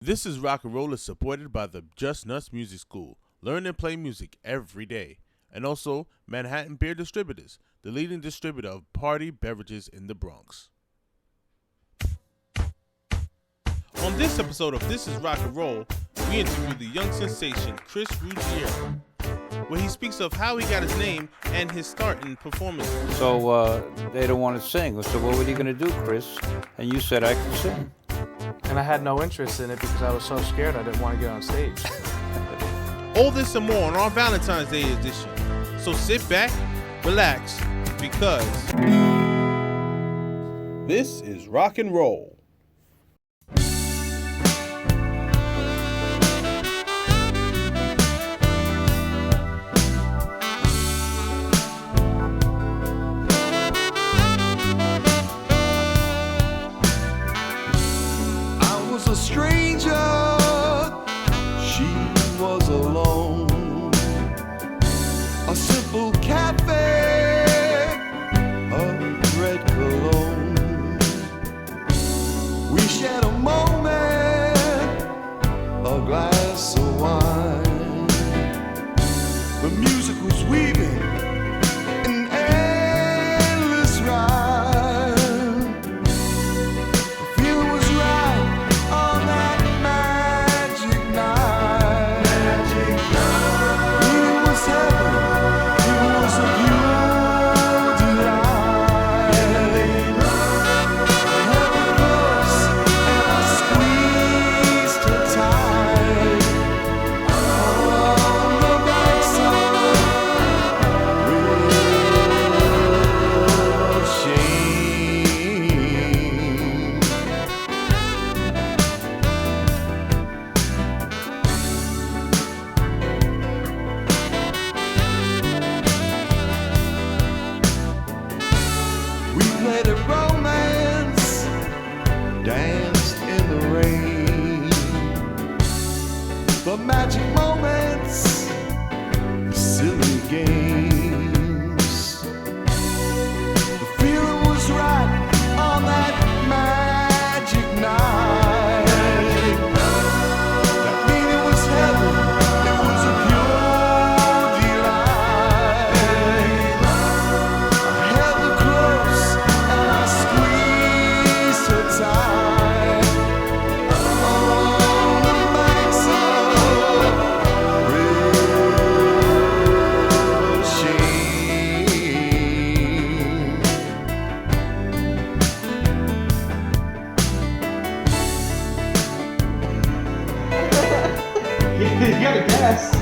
This is Rock and Roll is supported by the Just Nuts Music School. Learn and play music every day. And also Manhattan Beer Distributors, the leading distributor of party beverages in the Bronx. On this episode of This is Rock and Roll, we interview the young sensation Chris Ruggiero, where he speaks of how he got his name and his start in performance. So they don't want to sing. So what were you going to do, Chris? And you said I could sing. And I had no interest in it because I was so scared I didn't want to get on stage. All this and more on our Valentine's Day edition. So sit back, relax, because this is Rock and Roll. A stranger, she was alone. A simple cafe, a red cologne. We shared a moment, a glass of wine. The music was weaving an endless rhyme. The feeling was right. The magic moments, the silly games. The feeling was right on that magic night. That meaning was heaven, it was a pure delight. I held her close and I squeezed her tight. On the banks of you gotta guess.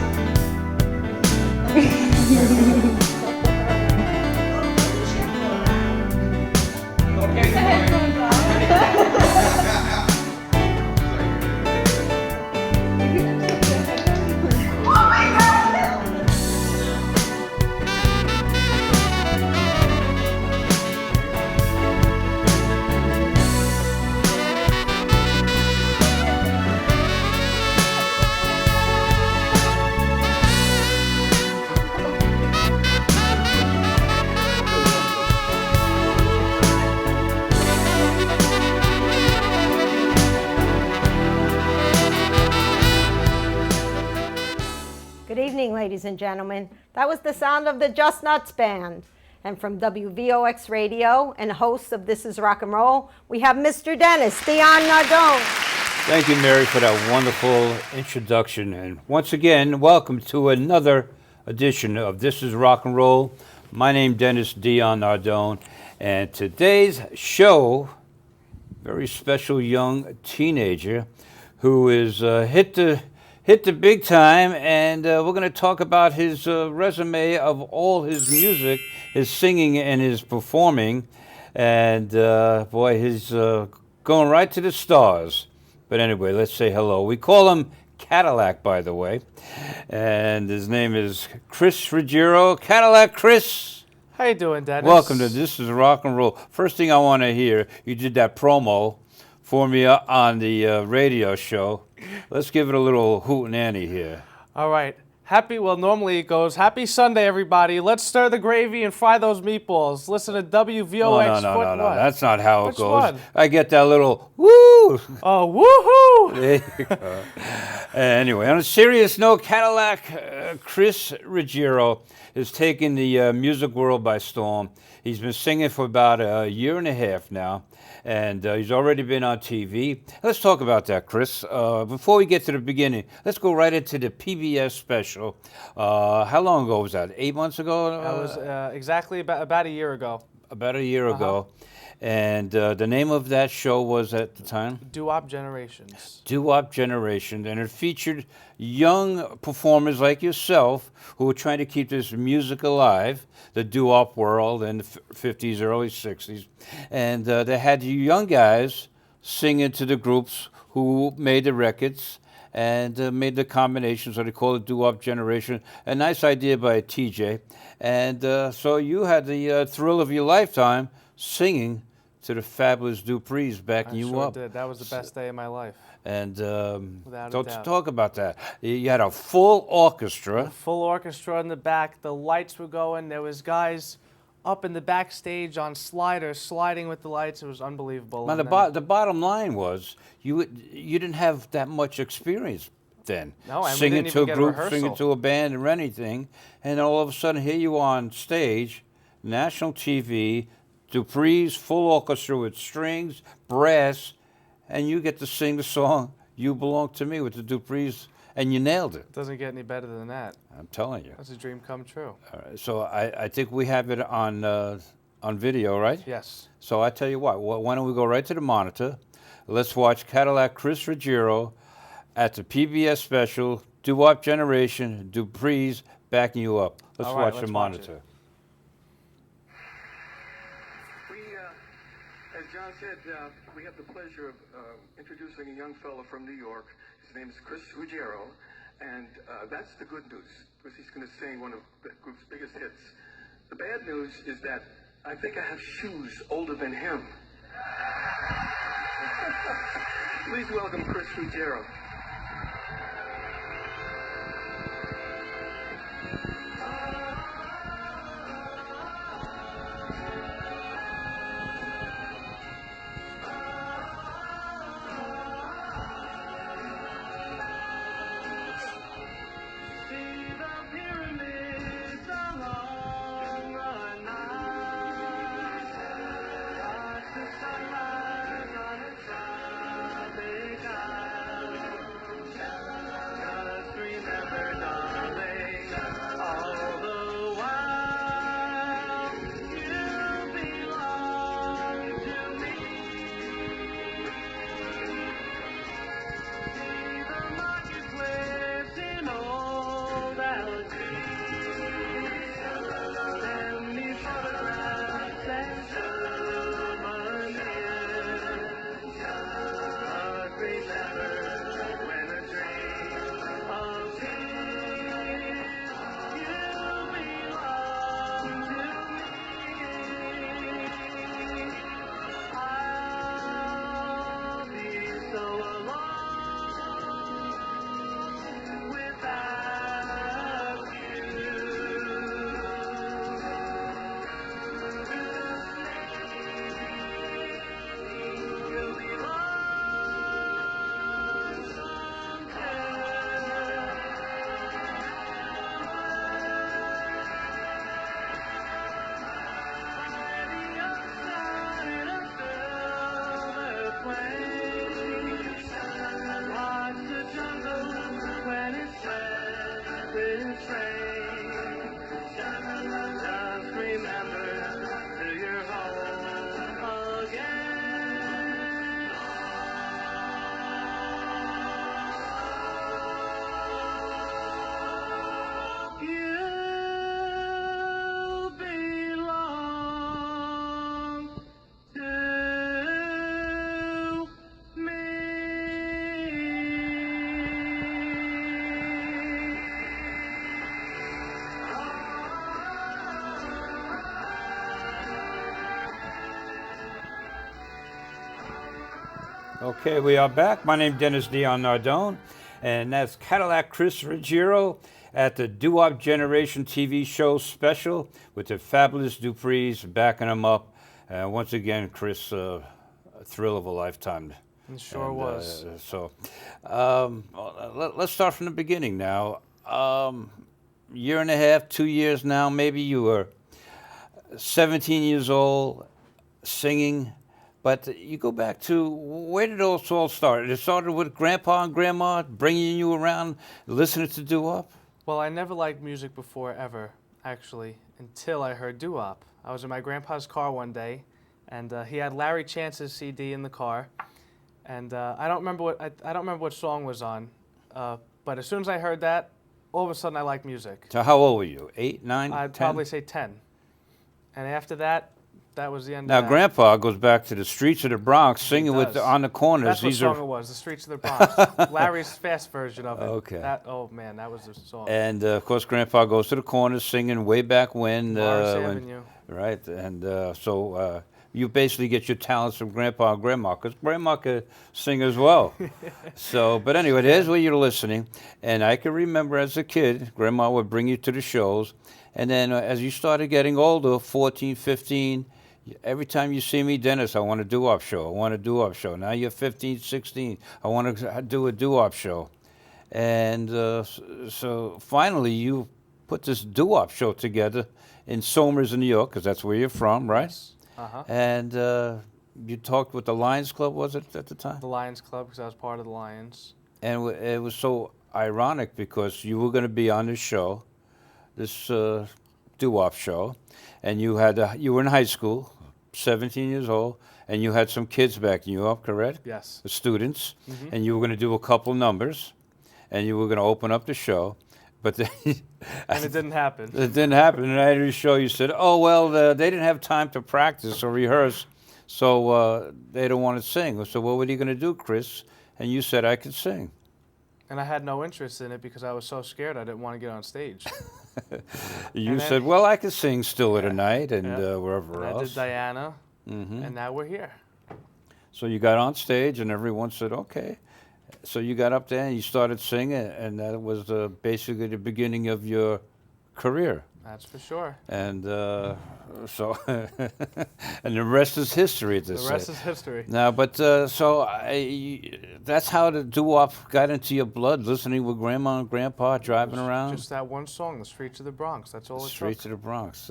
Good evening, ladies and gentlemen. That was the sound of the Just Nuts Band. And from WVOX Radio and host of This is Rock and Roll, we have Mr. Dennis Dion Nardone. Thank you, Mary, for that wonderful introduction. And once again, welcome to another edition of This is Rock and Roll. My name is Dennis Dion Nardone. And today's show, very special young teenager who is hit the big time, and we're going to talk about his resume of all his music, his singing and his performing, and boy, he's going right to the stars. But anyway, let's say hello. We call him Cadillac, by the way, and his name is Chris Ruggiero. Cadillac, Chris. How you doing, Dennis? Welcome to This is Rock and Roll. First thing I want to hear, you did that promo for me on the radio show. Let's give it a little hootenanny here. All right. Normally it goes, Happy Sunday, everybody. Let's stir the gravy and fry those meatballs. Listen to WVOX. No. That's not how Which it goes. one? I get that little woo. Oh, woohoo! There you go. Anyway, on a serious note, Cadillac Chris Ruggiero is taking the music world by storm. He's been singing for about a year and a half now, and he's already been on TV. Let's talk about that, Chris. Before we get to the beginning, let's go right into the PBS special. How long ago was that? 8 months ago? That was exactly about a year ago. About a year ago. And the name of that show was at the time? Doo-Wop Generations. Doo-Wop Generation. And it featured young performers like yourself who were trying to keep this music alive, the doo-wop world in the 50s, early 60s. And they had you young guys singing to the groups who made the records and made the combinations, so they call it Doo-Wop Generation. A nice idea by TJ. And so you had the thrill of your lifetime singing to the fabulous Duprees backing you up. Did. That was the best day of my life. And Without a doubt. talk about that. You had a full orchestra. Full orchestra in the back. The lights were going. There was guys up in the backstage on sliders, sliding with the lights. It was unbelievable. Now, the bottom line was you didn't have that much experience then. No, and we singing didn't to even a get a group, rehearsal. singing to a band or anything. And all of a sudden, here you are on stage, national TV, Dupree's full orchestra with strings, brass, and you get to sing the song "You Belong to Me" with the Duprees, and you nailed it. Doesn't get any better than that. I'm telling you. That's a dream come true. All right, so I think we have it on video, right? Yes. So I tell you what, why don't we go right to the monitor? Let's watch Cadillac Chris Ruggiero at the PBS special Doo-Wop Generation, Dupree's backing you up. Let's All right, watch let's the watch monitor. it. As John said, we have the pleasure of introducing a young fellow from New York. His name is Chris Ruggiero, and that's the good news, because he's going to sing one of the group's biggest hits. The bad news is that I think I have shoes older than him. Please welcome Chris Ruggiero. Okay, we are back. My name's Dennis Dion Nardone, and that's Cadillac Chris Ruggiero at the Doo-Wop Generation TV show special with the fabulous Duprees backing them up. Once again, Chris, a thrill of a lifetime. It sure was. Let's start from the beginning now. Year and a half, 2 years now, maybe you were 17 years old, singing. But you go back to, where did it all start? It started with Grandpa and Grandma bringing you around, listening to doo-wop? Well, I never liked music before, ever, actually, until I heard doo-wop. I was in my grandpa's car one day, and he had Larry Chance's CD in the car, and I don't remember what song was on, but as soon as I heard that, all of a sudden I liked music. So how old were you? 8, 9, I'd 10? probably say 10. And after that, that was the end Now, of that. Grandpa goes back to the streets of the Bronx, singing does. on the corners. That's what These song are, it was, The Streets of the Bronx. Larry's fast version of it. Okay. Oh, man, that was the song. and of course, Grandpa goes to the corners, singing way back when. Morris when- Avenue. Right, and so you basically get your talents from Grandpa and Grandma, because Grandma could sing as well. So, but anyway, there's where you're listening. And I can remember as a kid, Grandma would bring you to the shows. And then as you started getting older, 14, 15, every time you see me, Dennis, I want a doo-wop show. I want a doo-wop show. Now you're 15, 16. I want to do a doo-wop show. And so finally you put this doo-wop show together in Somers, New York, because that's where you're from, right? Uh-huh. And you talked with the Lions Club, was it, at the time? The Lions Club, because I was part of the Lions. And it was so ironic because you were going to be on this show, this doo-wop show, and you were in high school, 17 years old, and you had some kids backing you up, correct? Yes. The students, and you were going to do a couple numbers, and you were going to open up the show, but then And it didn't happen. it didn't happen. And at the show, you said, "Oh well, they didn't have time to practice or rehearse, so they don't want to sing." So what were you going to do, Chris? And you said, "I could sing." And I had no interest in it because I was so scared I didn't want to get on stage. You And then- said, "Well, I could sing still at a night and Yeah. wherever And I did else." Diana, Mhm. and now we're here. So you got on stage, and everyone said, "Okay." So you got up there and you started singing, and that was basically the beginning of your career. That's for sure. And so, and the rest is history. To The say. rest is history. Now, but that's how the doo-wop got into your blood, listening with Grandma and Grandpa driving around Just that one song, The Streets of the Bronx. That's all the it streets took. of the Bronx.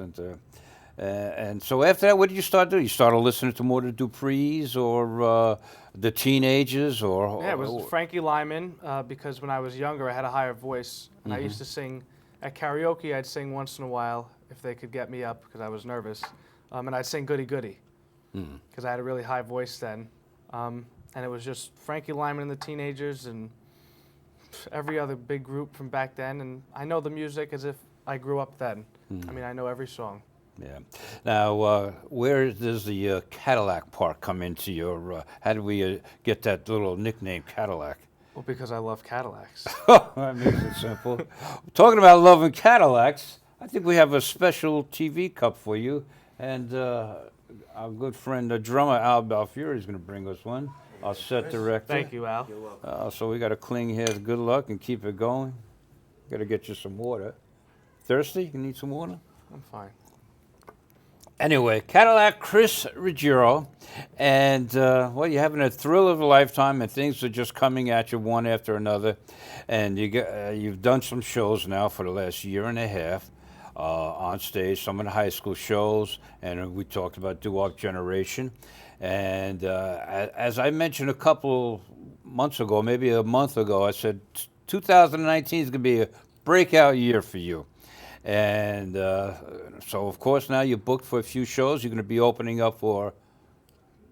And so after that, what did you start doing? You started listening to more of the Duprees or the Teenagers, or Yeah, it was Frankie Lyman, because when I was younger, I had a higher voice. And I used to sing at karaoke. I'd sing once in a while if they could get me up because I was nervous. And I'd sing Goody Goody because I had a really high voice then. And it was just Frankie Lyman and the Teenagers and every other big group from back then. And I know the music as if I grew up then. I mean, I know every song. Yeah. Now, where does the Cadillac part come into your? How did we get that little nickname, Cadillac? Well, because I love Cadillacs. That makes it simple. Talking about loving Cadillacs, I think we have a special TV cup for you, and our good friend, the drummer Al Balfieri, is going to bring us one. Our set director. Thank you, Al. So we got to cling here. Good luck and keep it going. Got to get you some water. Thirsty? You need some water? I'm fine. Anyway, Cadillac Chris Ruggiero, and well, you're having a thrill of a lifetime, and things are just coming at you one after another, and you've done some shows now for the last year and a half on stage, some of the high school shows, and we talked about Doo-Wop Generation, and as I mentioned a couple months ago, maybe a month ago, I said 2019 is going to be a breakout year for you. And so, of course, now you're booked for a few shows. You're going to be opening up for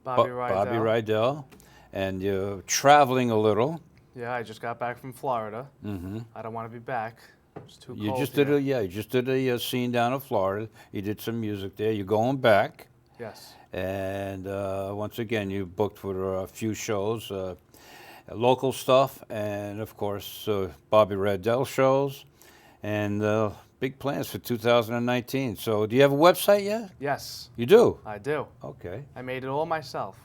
Bobby Rydell. Bobby Rydell. And you're traveling a little. Yeah, I just got back from Florida. I don't want to be back. It's too You cold just here. did a scene down in Florida. You did some music there. You're going back. Yes. And once again, you booked for a few shows, local stuff, and, of course, Bobby Rydell shows. And big plans for 2019. So do you have a website yet? Yes, You do? I do. Okay. I made it all myself.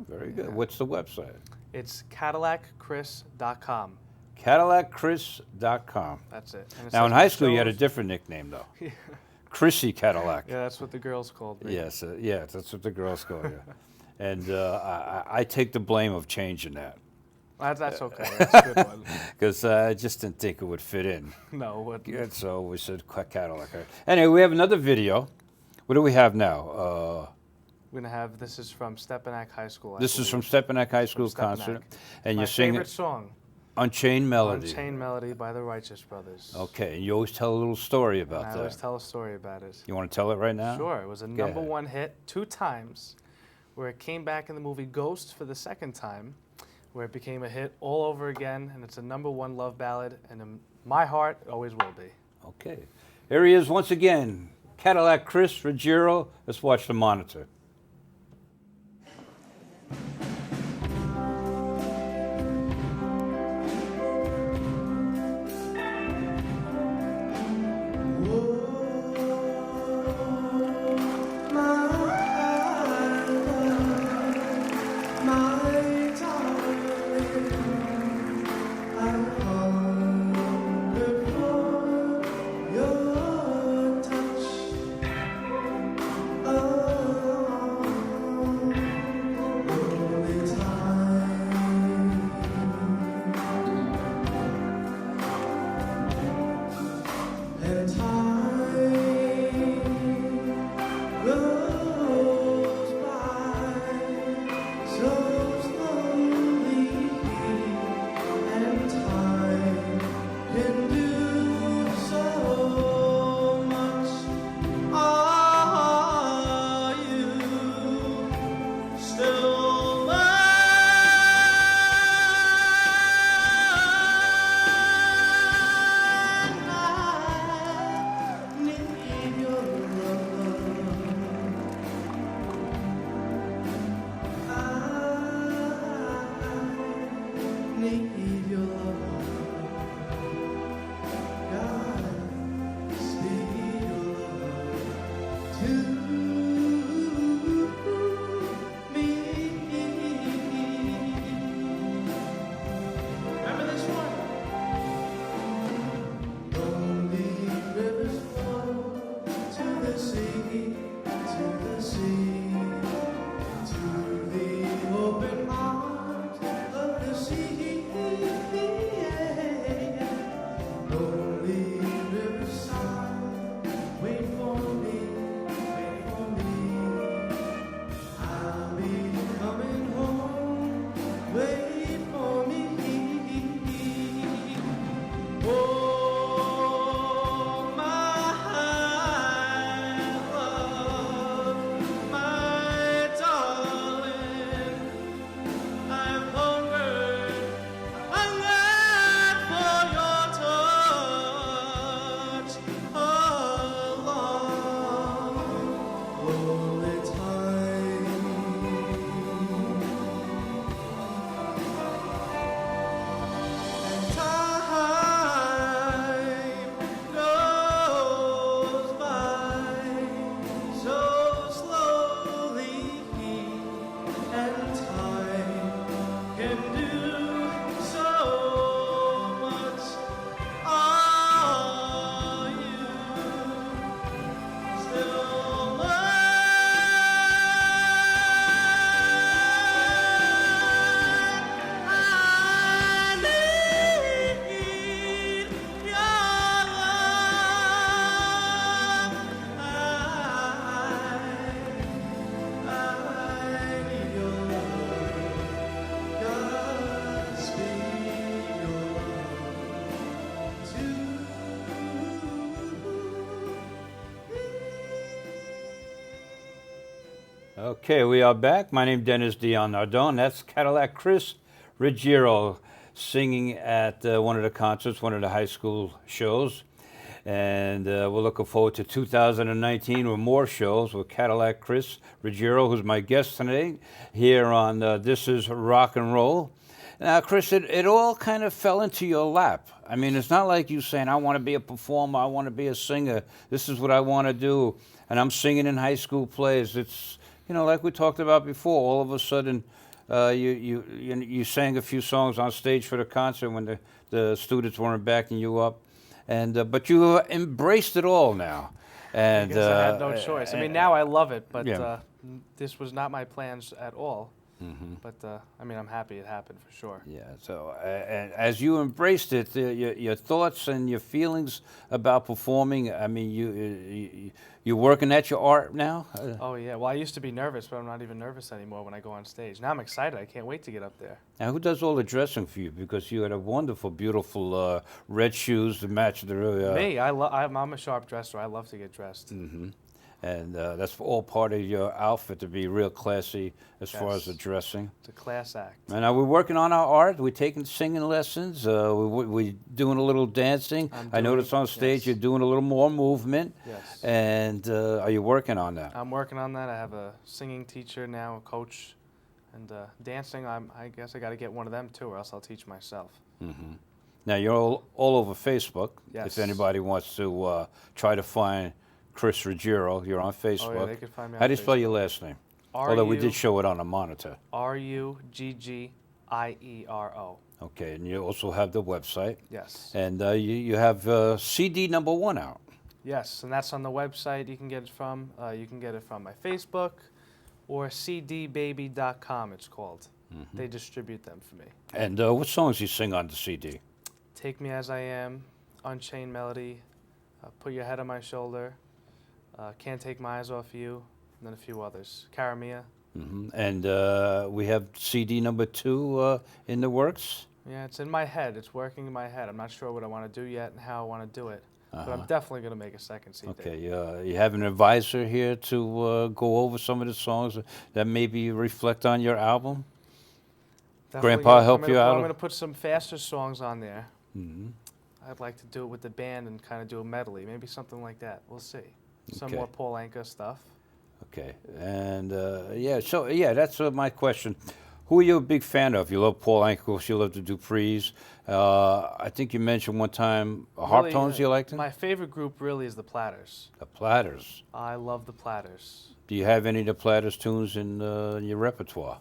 Very good. What's the website? It's CadillacChris.com. CadillacChris.com. That's it. And it Now, says in my high school, you had a shows. different nickname, though. Chrissy Cadillac. Yeah, that's what the girls called me. Yes, yeah, that's what the girls call you. And I take the blame of changing that That's okay. That's a good one. because I just didn't think it would fit in. No, what? Yeah, so we said Cadillac. Anyway, we have another video. What do we have now? We're gonna have this is from Stepanak High School. I This is from believe. Stepanak High School Stepanak. concert, and My you're singing favorite song, Unchained Melody. Unchained Melody by the Righteous Brothers. Okay, and you always tell a little story And about I that. always tell a story about it. You want to tell it right now? Sure, it was a Go number ahead. 1 hit 2 times, where it came back in the movie Ghost for the second time, where it became a hit all over again, and it's a number 1 love ballad, and in my heart, it always will be. Okay. Here he is once again, Cadillac Chris Ruggiero. Let's watch the monitor. Okay, we are back. My name is Dennis Dion Nardone. That's Cadillac Chris Ruggiero singing at one of the concerts, one of the high school shows. And we're looking forward to 2019 with more shows with Cadillac Chris Ruggiero, who's my guest today here on This Is Rock and Roll. Now, Chris, it all kind of fell into your lap. I mean, it's not like you saying, I want to be a performer, I want to be a singer, this is what I want to do, and I'm singing in high school plays. It's, you know, like we talked about before, all of a sudden you sang a few songs on stage for the concert when the students weren't backing you up, and but you embraced it all now. And I guess I had no choice. I mean, now I love it, but yeah. this was not my plans at all. But I mean, I'm happy it happened for sure. Yeah. So, and as you embraced it, your thoughts and your feelings about performing. I mean, you're working at your art now. Oh yeah. Well, I used to be nervous, but I'm not even nervous anymore when I go on stage. Now I'm excited. I can't wait to get up there. Now, who does all the dressing for you? Because you had a wonderful, beautiful red shoes to match the. Me. I'm a sharp dresser. I love to get dressed. And that's all part of your outfit to be real classy as far as the Yes. dressing. It's a class act. And now we're working on our art. We're taking singing lessons. We're doing a little dancing. I noticed on stage yes. you're doing a little more movement. Yes. And are you working on that? I'm working on that. I have a singing teacher now, a coach, and dancing. I guess I got to get one of them too, or else I'll teach myself. Now you're all over Facebook. Yes. If anybody wants to try to find Chris Ruggiero, you're on Facebook. Oh yeah, they can find me on How do you spell Facebook. your last name? Although we did show it on the monitor. Ruggiero. Okay, and you also have the website. Yes. And you have CD #1 out. Yes, and that's on the website. You can get it from. You can get it from my Facebook, or cdbaby.com. It's called. They distribute them for me. And what songs you sing on the CD? Take Me As I Am, Unchained Melody, Put Your Head on My Shoulder, Can't Take My Eyes Off You, and then a few others. Caramia. And we have CD #2 in the works. Yeah, it's in my head. It's working in my head. I'm not sure what I want to do yet and how I want to do it. But I'm definitely going to make a second CD. Okay, you have an advisor here to go over some of the songs that maybe reflect on your album? Definitely Grandpa gonna- help I'm you gonna- out? I'm going to put some faster songs on there. I'd like to do it with the band and kind of do a medley, maybe something like that. We'll see. Some Okay. more Paul Anka stuff. Okay, and that's my question. Who are you a big fan of? You love Paul Anka, you love the Duprees. I think you mentioned one time harp Really, tones you liked them? My favorite group really is the Platters. The Platters. I love the Platters. Do you have any of the Platters tunes in your repertoire?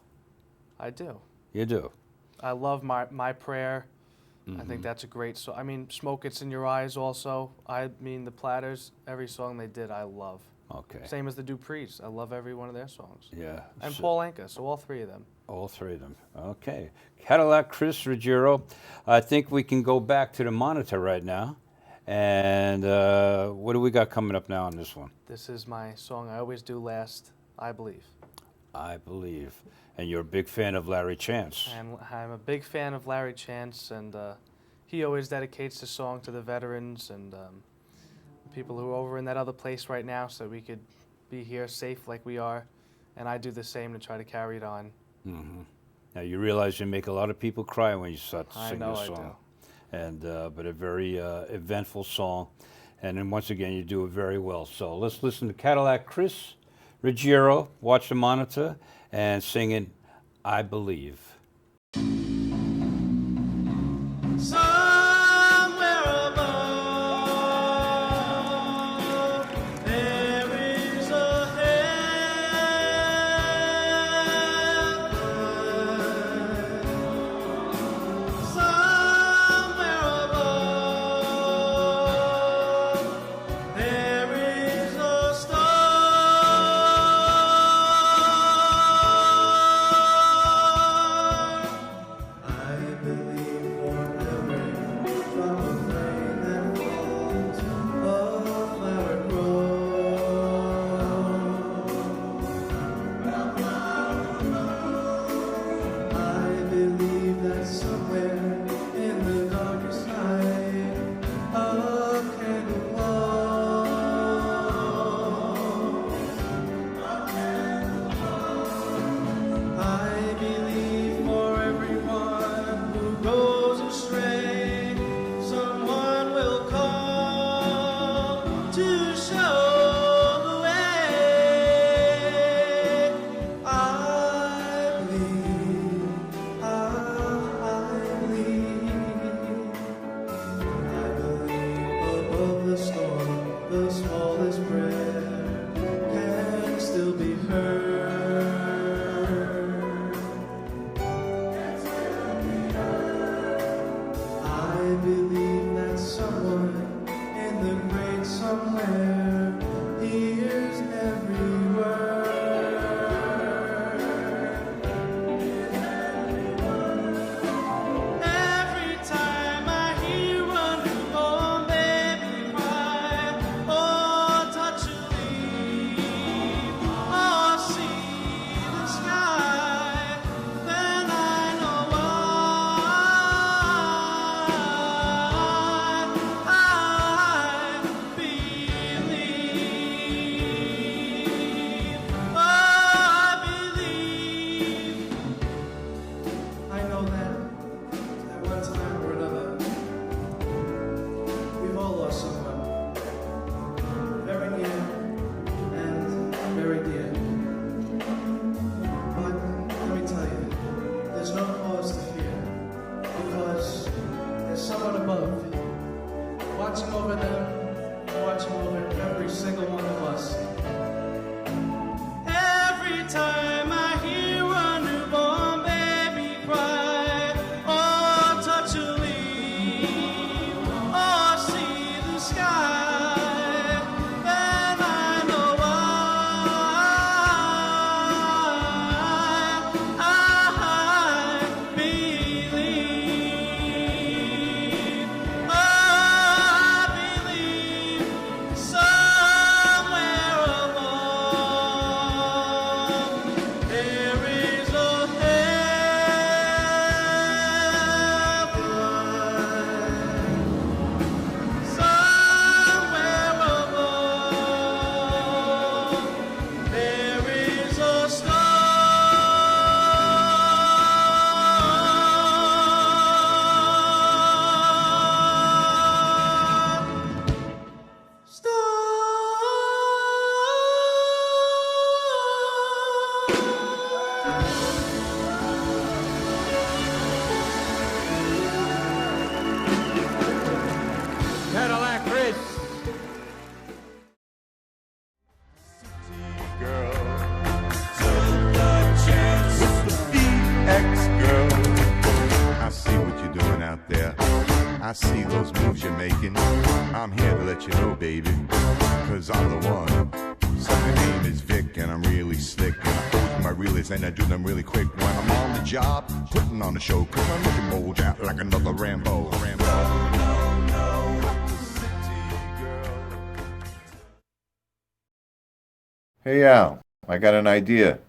I do. You do? I love My Prayer. I Mm-hmm. think that's a great song. I mean, Smoke It's in Your Eyes also. I mean, the Platters, every song they did, I love. Okay. Same as the Duprees. I love every one of their songs. Yeah. And so- Paul Anka, so all three of them. All three of them. Okay. Cadillac Chris Ruggiero. I think we can go back to the monitor right now. And what do we got coming up now on this one? This is my song I always do last, I Believe. I Believe. And you're a big fan of Larry Chance. And I'm a big fan of Larry Chance, and he always dedicates the song to the veterans and people who are over in that other place right now so we could be here safe like we are. And I do the same to try to carry it on. Now you realize you make a lot of people cry when you start to I sing know this I song. And but a very eventful song. And then once again you do it very well. So let's listen to Cadillac Chris Ruggiero, watch the monitor, and singing I Believe. Somewhere above, there is a heaven. Somewhere above, there is a star. I believe for every drop of rain that falls, a flower grows. I believe that somewhere in the darkest night, a candle glows. I believe for everyone who goes astray, someone will come to show the way. I believe, I believe above the storm, the smallest prayer can still be heard. see those moves you're making. I'm here to let you know, baby, cause I'm the one. So my name is Vic and I'm really slick. And I pose my realists and I do them really quick. When I'm on the job, putting on the show, cause I'm looking bold out like another Rambo. Hey Al, I got an idea.